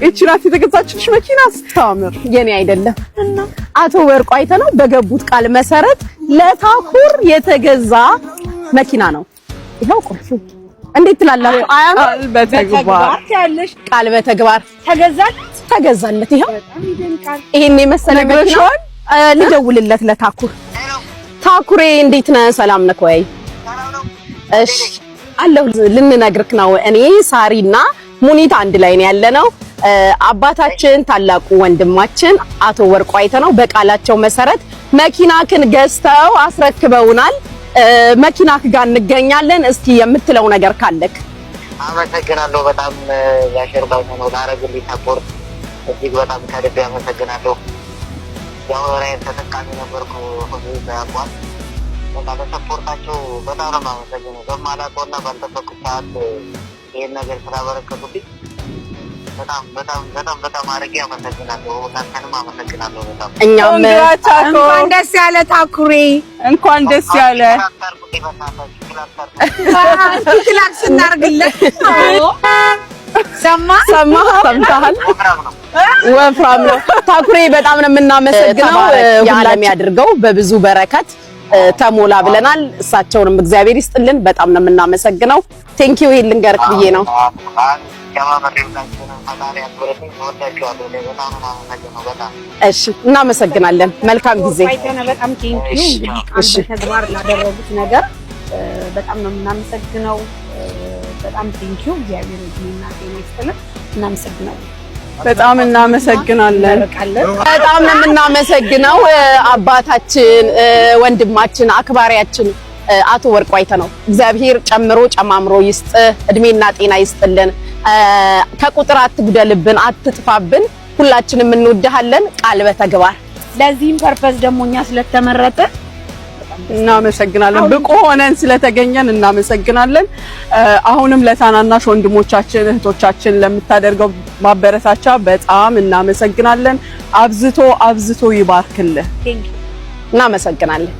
እቺ ናት የተገዛችልሽ መኪና ስታምር። የኔ አይደለም እና አቶ ወርቁ አይተነው በገቡት ቃል መሰረት ለታኩር የተገዛ መኪና ነው። ይሄው ቁልፉ እንዴት ትላላችሁ? ቃል በተግባር ያለሽ ቃል በተግባር ተገዛለት። ይሄው ይሄን የመሰለ መኪና ልደውልለት ለታኩር። ታኩሬ እንዴት ነህ? ሰላም ነህ ወይ? እሺ አለሁ። ልንነግርክ ነው እኔ ሳሪና ሙኒት አንድ ላይ ነው ያለነው። አባታችን ታላቁ ወንድማችን አቶ ወርቁ አይተነው በቃላቸው መሰረት መኪናክን ገዝተው አስረክበውናል። መኪናክ ጋር እንገኛለን። እስኪ የምትለው ነገር ካለክ? አመሰግናለሁ። በጣም ያሸርባው ነው ላረግልኝ ሰፖርት እጅግ በጣም ከልብ አመሰግናለሁ። ያው ራይን ተጠቃሚ ነበርኩ ሁሉ ያቋል በቃ በሰፖርታቸው በጣም ነው የማመሰግነው። በማላውቀውና ባልጠበቅኩት ሰዓት ይሄን ነገር ስላበረከቱልኝ በጣም አድርጌ አመሰግናለሁ። እናንተንም አመሰግናለሁ በጣም። እኛም እንኳን ደስ ያለ ታኩሬ፣ እንኳን ደስ ያለ ክላክስ እናርግለት። ሰምተሃል? ወፍራም ነው ታኩሬ። በጣም ነው የምናመሰግነው። የዓለም ያድርገው በብዙ በረከት ተሞላ ብለናል። እሳቸውንም እግዚአብሔር ይስጥልን። በጣም ነው የምናመሰግነው። ቴንኪው። ይሄን ልንገርክ ብዬ ነው። እሺ እናመሰግናለን። መልካም ጊዜ። በጣም ቴንኪው። እሺ ተግባር ላደረጉት ነገር በጣም ነው የምናመሰግነው። በጣም ቴንኪው። እግዚአብሔር ይመስገን። ጤና እናመሰግናለን። በጣም እናመሰግናለን። በጣም ነው የምናመሰግነው። አባታችን ወንድማችን አክባሪያችን አቶ ወርቁ አይተነው እግዚአብሔር ጨምሮ ጨማምሮ ይስጥ፣ እድሜና ጤና ይስጥልን። ከቁጥር አትጉደልብን፣ አትጥፋብን። ሁላችንም እንወድሃለን። ቃል በተግባር ለዚህም ፐርፐስ ደግሞ እኛ ስለተመረጠ እናመሰግናለን። ብቁ ሆነን ስለተገኘን እናመሰግናለን። አሁንም ለታናናሽ ወንድሞቻችን እህቶቻችን ለምታደርገው ማበረታቻ በጣም እናመሰግናለን። አብዝቶ ይባርክልህ። እናመሰግናለን።